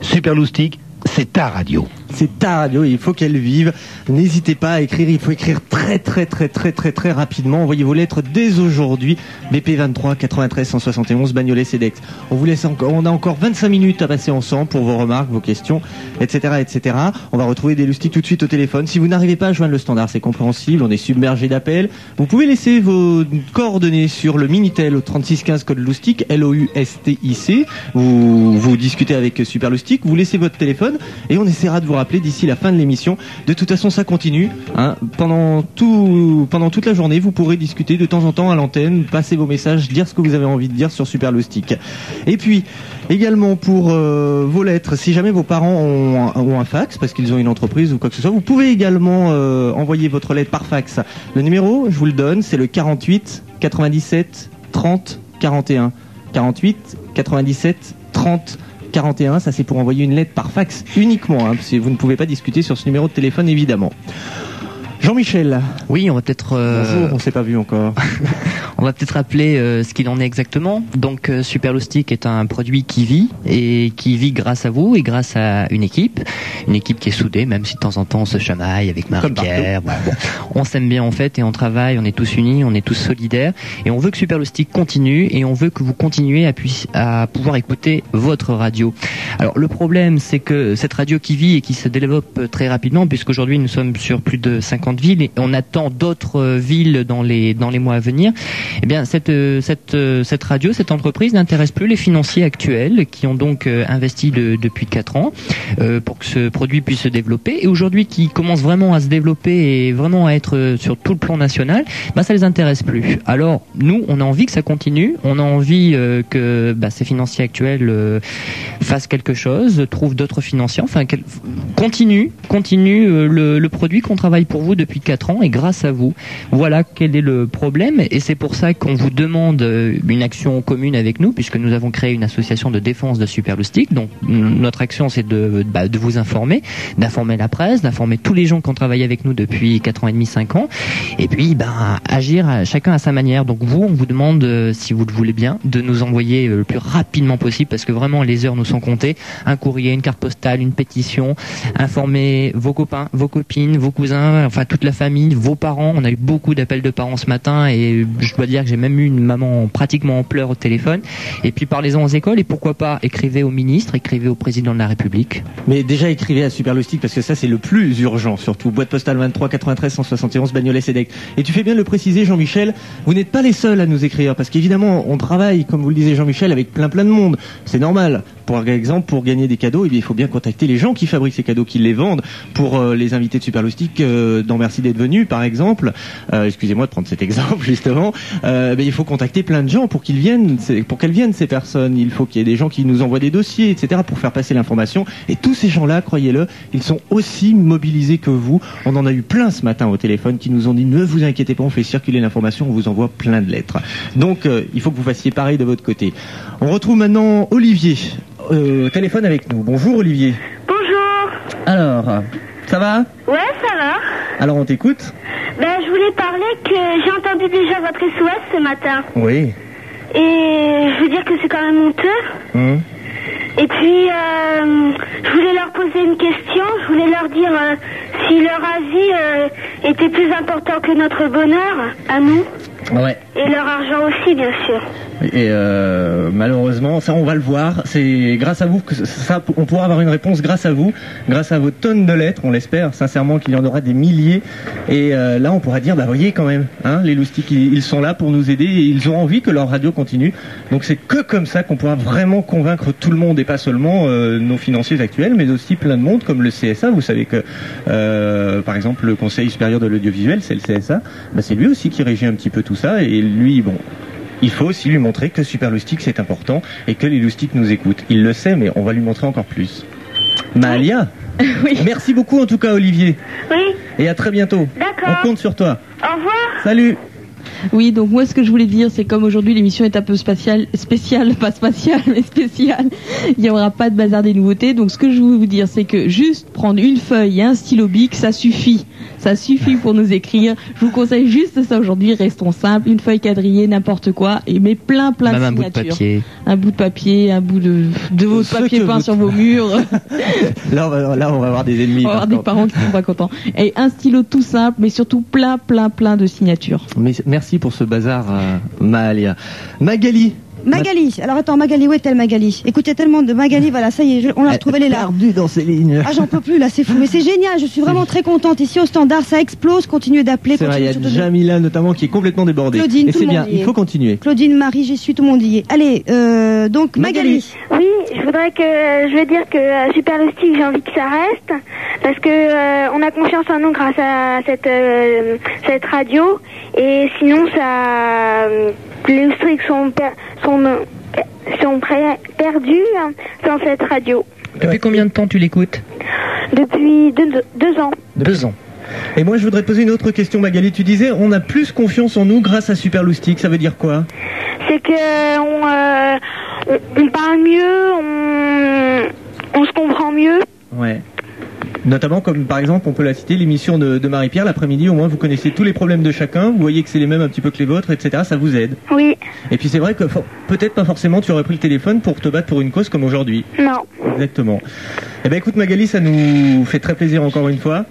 Superloustic, c'est ta radio. C'est ta radio et il faut qu'elle vive. N'hésitez pas à écrire, il faut écrire très rapidement. Envoyez vos lettres dès aujourd'hui. BP 23 93 171 Bagnolet-Cedex. On a encore 25 minutes à passer ensemble pour vos remarques, vos questions, etc. On va retrouver des loustiques tout de suite au téléphone. Si vous n'arrivez pas à joindre le standard, c'est compréhensible, on est submergé d'appels. Vous pouvez laisser vos coordonnées sur le Minitel au 3615 code loustic, LOUSTIC. Vous discutez avec Super Loustic, vous laissez votre téléphone et on essaiera de vous rappeler d'ici la fin de l'émission. De toute façon, ça continue. Pendant toute la journée, vous pourrez discuter de temps en temps à l'antenne, passer vos messages, dire ce que vous avez envie de dire sur Super Loustic. Et puis, également pour vos lettres, si jamais vos parents ont un fax, parce qu'ils ont une entreprise ou quoi que ce soit, vous pouvez également envoyer votre lettre par fax. Le numéro, je vous le donne, c'est le 48 97 30 41. 48 97 30 41, ça c'est pour envoyer une lettre par fax uniquement, parce que vous ne pouvez pas discuter sur ce numéro de téléphone évidemment. Jean-Michel. Oui, on va peut-être... Bonjour, on s'est pas vu encore. On va peut-être rappeler ce qu'il en est exactement. Donc Super Loustic est un produit qui vit, et qui vit grâce à vous et grâce à une équipe qui est soudée, même si de temps en temps on se chamaille avec Marie-Pierre. Bon, on s'aime bien en fait et on travaille, on est tous unis, on est tous solidaires et on veut que Super Loustic continue et on veut que vous continuez à pouvoir écouter votre radio. Alors le problème c'est que cette radio qui vit et qui se développe très rapidement, puisqu'aujourd'hui nous sommes sur plus de 50 villes et on attend d'autres villes dans les mois à venir. Eh bien cette radio, cette entreprise n'intéresse plus les financiers actuels qui ont donc investi depuis 4 ans pour que ce produit puisse se développer, et aujourd'hui qui commence vraiment à se développer et vraiment à être sur tout le plan national, ça les intéresse plus. Alors nous on a envie que ça continue, on a envie que ces financiers actuels fassent quelque chose, trouvent d'autres financiers, enfin continue le produit qu'on travaille pour vous depuis 4 ans et grâce à vous. Voilà quel est le problème, et c'est pour ça qu'on vous demande une action commune avec nous, puisque nous avons créé une association de défense de Super Loustic. Donc notre action c'est de vous informer, d'informer la presse, d'informer tous les gens qui ont travaillé avec nous depuis 4 ans et demi, 5 ans, et puis agir chacun à sa manière. Donc on vous demande, si vous le voulez bien, de nous envoyer le plus rapidement possible, parce que vraiment les heures nous sont comptées, un courrier, une carte postale, une pétition, informer vos copains, vos copines, vos cousins, enfin toute la famille, vos parents. On a eu beaucoup d'appels de parents ce matin et je dois dire que j'ai même eu une maman pratiquement en pleurs au téléphone. Et puis parlez-en aux écoles, et pourquoi pas écrivez au ministre, écrivez au président de la République. Mais déjà écrivez à Super Loustic, parce que ça c'est le plus urgent, surtout boîte postale 23 93 171 Bagnolet-Cedex. Et tu fais bien de le préciser, Jean-Michel, vous n'êtes pas les seuls à nous écrire, parce qu'évidemment on travaille, comme vous le disiez Jean-Michel, avec plein de monde. C'est normal. Par exemple, pour gagner des cadeaux, il faut bien contacter les gens qui fabriquent ces cadeaux, qui les vendent. Pour les invités de Super Loustic, dans Merci d'être venu, par exemple, excusez-moi de prendre cet exemple justement, il faut contacter plein de gens pour qu'elles viennent ces personnes. Il faut qu'il y ait des gens qui nous envoient des dossiers, etc., pour faire passer l'information. Et tous ces gens-là, croyez-le, ils sont aussi mobilisés que vous. On en a eu plein ce matin au téléphone qui nous ont dit ne vous inquiétez pas, on fait circuler l'information, on vous envoie plein de lettres. Donc il faut que vous fassiez pareil de votre côté. On retrouve maintenant Olivier au téléphone avec nous. Bonjour Olivier. Bonjour. Alors, ça va ? Ouais, ça va. Alors on t'écoute ? Je voulais parler que j'ai entendu déjà votre SOS ce matin. Oui. Et je veux dire que c'est quand même honteux. Et puis, je voulais leur poser une question. Je voulais leur dire si leur avis était plus important que notre bonheur, à nous. Ouais. Et leur argent aussi, bien sûr. Et malheureusement, ça on va le voir. C'est grâce à vous que ça, on pourra avoir une réponse grâce à vous, grâce à vos tonnes de lettres. On l'espère sincèrement qu'il y en aura des milliers. Et là, on pourra dire, voyez quand même, les loustiques, ils sont là pour nous aider et ils ont envie que leur radio continue. Donc c'est que comme ça qu'on pourra vraiment convaincre tout le monde, et pas seulement nos financiers actuels, mais aussi plein de monde comme le CSA. Vous savez que, par exemple, le Conseil supérieur de l'audiovisuel, c'est le CSA. C'est lui aussi qui régit un petit peu tout ça. Et lui, il faut aussi lui montrer que Super Loustic c'est important et que les loustiques nous écoutent. Il le sait, mais on va lui montrer encore plus. Mahalia, oui. Merci beaucoup en tout cas Olivier. Oui. Et à très bientôt. D'accord. On compte sur toi. Au revoir. Salut. Oui, donc moi ce que je voulais dire, c'est comme aujourd'hui l'émission est un peu spéciale, pas spatiale, mais spéciale, il n'y aura pas de bazar des nouveautés. Donc ce que je veux vous dire, c'est que juste prendre une feuille et un stylo bic, ça suffit. Ça suffit pour nous écrire. Je vous conseille juste ça aujourd'hui. Restons simples. Une feuille quadrillée, n'importe quoi. Et mais plein de Même signatures. un bout de papier. Un bout de papier, un bout de votre Ce papier que peint vous- sur vos murs. Là, on va avoir des ennemis. On va avoir par des contre. parents qui sont pas contents. Et un stylo tout simple, mais surtout plein de signatures. Mais merci pour ce bazar, Mahalia. Magali. Magali. Alors attends, Magali, où est-elle Magali? Écoutez, tellement de Magali, voilà, ça y est, on l'a retrouvée, elle est là. Perdue dans ses lignes. Ah, j'en peux plus, là, c'est fou. Mais c'est génial, je suis vraiment très contente. Ici, au standard, ça explose. Continuez d'appeler. C'est vrai, il y a continuez surtout de- Jamila notamment qui est complètement débordée. Claudine, Et tout c'est le bien, monde y il est. faut continuer. Claudine, Marie, j'y suis, tout le monde y est. Allez, donc, Magali. Oui, je veux dire que Super Loustic, j'ai envie que ça reste parce que on a confiance en nous grâce à cette radio et sinon les Loustiques sont perdus sans cette radio Depuis combien de temps tu l'écoutes? depuis 2 ans. 2 ans. Et moi, je voudrais te poser une autre question, Magali. Tu disais, on a plus confiance en nous grâce à Super Loustic. Ça veut dire quoi? C'est que on parle mieux, on se comprend mieux. Ouais. Notamment, comme par exemple, on peut la citer, l'émission de Marie-Pierre, l'après-midi, au moins vous connaissez tous les problèmes de chacun, vous voyez que c'est les mêmes un petit peu que les vôtres, etc. Ça vous aide. Oui, Et puis c'est vrai que peut-être pas forcément tu aurais pris le téléphone pour te battre pour une cause comme aujourd'hui. non. Exactement. Eh ben écoute Magali, ça nous fait très plaisir encore une fois.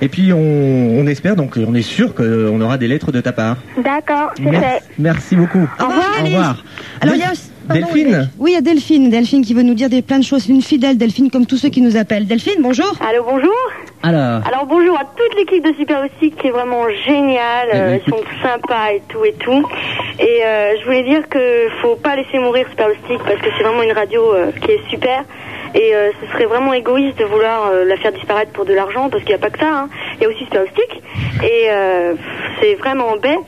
Et puis on espère, donc on est sûr qu'on aura des lettres de ta part. D'accord, c'est fait. Merci beaucoup. Au revoir, Au Alice. revoir. Alors, il y a... pardon, Delphine. Oui, il y a Delphine. Delphine qui veut nous dire plein de choses. C'est une fidèle Delphine, comme tous ceux qui nous appellent. Delphine, bonjour. Allô, bonjour. Alors, Bonjour à toute l'équipe de Super Loustic qui est vraiment géniale. Ils sont sympas et tout. Et je voulais dire que faut pas laisser mourir Super Loustic parce que c'est vraiment une radio qui est super. Et ce serait vraiment égoïste de vouloir la faire disparaître pour de l'argent parce qu'il n'y a pas que ça. Hein. Il y a aussi Super Loustic. Et c'est vraiment bête.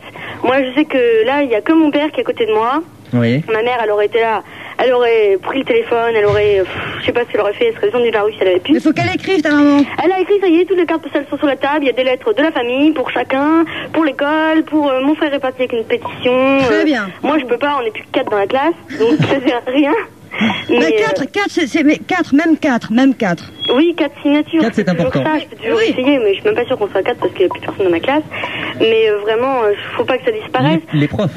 Moi, je sais que là, il n'y a que mon père qui est à côté de moi. oui. Ma mère, elle aurait été là. Elle aurait pris le téléphone, elle aurait, je sais pas ce qu'elle aurait fait, elle serait descendue de la rue si elle avait pu. Il faut qu'elle écrive, ta maman. Elle a écrit, ça y est, toutes les cartes postales sont sur la table, il y a des lettres de la famille, pour chacun, pour l'école, pour mon frère est parti avec une pétition. Très bien. Moi, je peux pas, on est plus que 4 dans la classe, donc ça sert à rien. Mais 4, même 4. Oui, 4 signatures. 4, c'est toujours important. Ça, je peux toujours Oui. essayer, mais je suis même pas sûre qu'on soit 4 parce qu'il n'y a plus personne dans ma classe. Mais vraiment, faut pas que ça disparaisse. Les profs.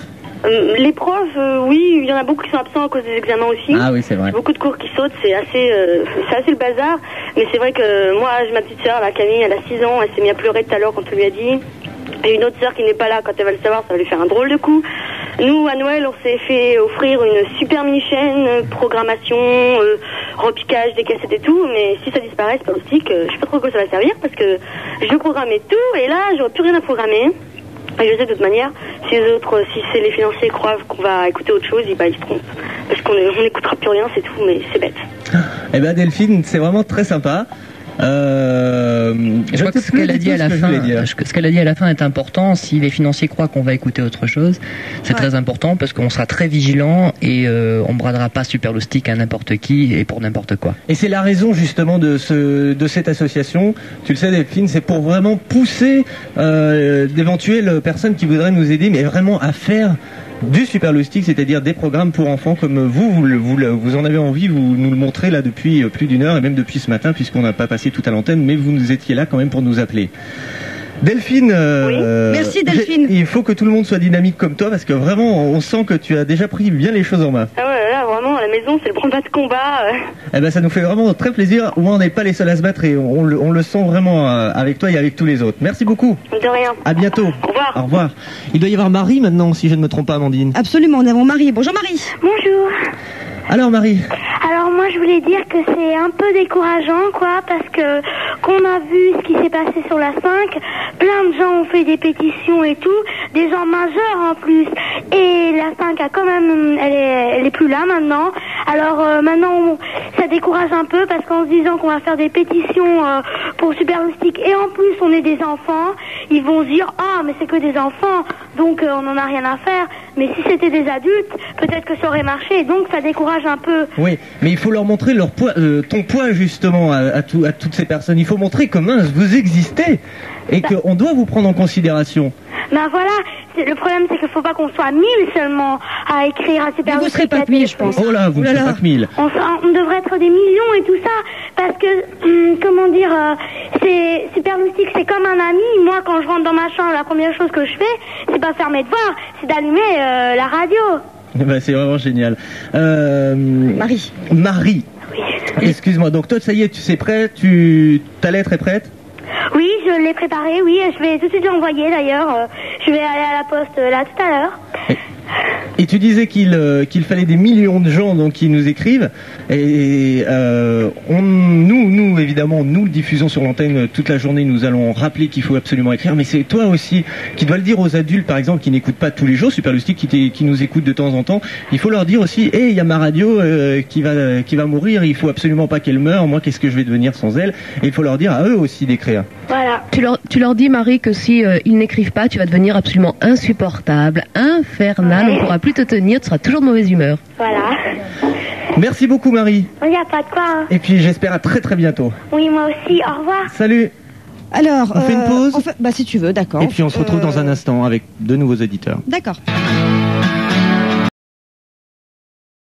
Les profs, oui, il y en a beaucoup qui sont absents à cause des examens aussi. Ah oui, c'est vrai. Beaucoup de cours qui sautent, c'est assez le bazar. Mais c'est vrai que moi, j'ai ma petite sœur, la Camille, elle a 6 ans, elle s'est mise à pleurer tout à l'heure quand on lui a dit. Et une autre sœur qui n'est pas là, quand elle va le savoir, ça va lui faire un drôle de coup. Nous, à Noël, on s'est fait offrir une super mini-chaîne, programmation, repiquage des cassettes et tout. Mais si ça disparaît, c'est pas aussi que je sais pas trop à quoi ça va servir parce que je programmais tout et là, j'aurais plus rien à programmer. Et je sais de toute manière, si les autres, si c'est les financiers croient qu'on va écouter autre chose, ils se trompent. Parce qu'on n'écoutera plus rien, c'est tout, mais c'est bête. Eh ben Delphine, c'est vraiment très sympa. Je crois que ce qu'elle a dit à la fin, ce qu'elle a dit à la fin est important. Si les financiers croient qu'on va écouter autre chose, c'est très important parce qu'on sera très vigilant et on bradera pas Super Loustic à n'importe qui et pour n'importe quoi. Et c'est la raison justement de cette association. Tu le sais Delphine, c'est pour vraiment pousser d'éventuelles personnes qui voudraient nous aider, mais vraiment à faire du Super Loustic, c'est-à-dire des programmes pour enfants comme vous en avez envie, vous nous le montrez là depuis plus d'une heure et même depuis ce matin puisqu'on n'a pas passé tout à l'antenne, mais vous nous étiez là quand même pour nous appeler. Delphine, Oui. Merci, Delphine. Il faut que tout le monde soit dynamique comme toi parce que vraiment on sent que tu as déjà pris bien les choses en main. Ah ouais, là, vraiment, à la maison, c'est le combat de combat. Eh ben ça nous fait vraiment très plaisir. Au moins on n'est pas les seuls à se battre et on le sent vraiment avec toi et avec tous les autres. Merci beaucoup. De rien. À bientôt. Au revoir. Au revoir. Il doit y avoir Marie maintenant si je ne me trompe pas, Amandine. Absolument, nous avons Marie. Bonjour Marie. Bonjour. Alors Marie. Alors moi je voulais dire que c'est un peu décourageant quoi parce que qu'on a vu ce qui s'est passé sur la 5, plein de gens ont fait des pétitions et tout, des gens majeurs en plus et la 5 a quand même elle est plus là maintenant. Alors maintenant ça décourage un peu parce qu'en se disant qu'on va faire des pétitions pour Super Loustic et en plus on est des enfants, ils vont se dire ah mais c'est que des enfants donc on n'en a rien à faire, mais si c'était des adultes peut-être que ça aurait marché donc ça décourage un peu. Oui, mais il faut leur montrer leur poids, ton poids justement à toutes ces personnes. Il faut montrer que mince, vous existez et qu'on doit vous prendre en considération. Ben voilà, le problème c'est qu'il faut pas qu'on soit 1000 seulement à écrire à Super Vous Loustic. serez pas 1000, je pense. Oh là, vous ne serez pas que 1000. On devrait être des millions et tout ça, parce que, comment dire, c'est Super Loustic, c'est comme un ami. Moi, quand je rentre dans ma chambre, la première chose que je fais, c'est pas faire mes devoirs, c'est d'allumer la radio. Bah, c'est vraiment génial. Marie. Marie. Oui. Excuse-moi, donc toi, ça y est, tu sais prêt, ta lettre est prête? Oui, je l'ai préparée, oui, je vais tout de suite l'envoyer d'ailleurs. Je vais aller à la poste là tout à l'heure. Et tu disais qu'il fallait des millions de gens donc qui nous écrivent et nous évidemment nous le diffusons sur l'antenne toute la journée, nous allons rappeler qu'il faut absolument écrire, mais c'est toi aussi qui dois le dire aux adultes par exemple qui n'écoutent pas tous les jours Super Loustic, qui nous écoutent de temps en temps. Il faut leur dire aussi il y a ma radio qui va mourir, il faut absolument pas qu'elle meure, moi qu'est-ce que je vais devenir sans elle, et il faut leur dire à eux aussi d'écrire. Voilà. Tu leur dis, Marie, que si ils n'écrivent pas, tu vas devenir absolument insupportable, infernal, on ne pourra plus te tenir, tu seras toujours de mauvaise humeur. Voilà. Merci beaucoup Marie. Il n'y a pas de quoi. Hein. Et puis j'espère à très très bientôt. Oui, moi aussi. Au revoir. Salut. Alors, on fait une pause bah si tu veux, d'accord. Et puis on se retrouve dans un instant avec de nouveaux auditeurs. D'accord.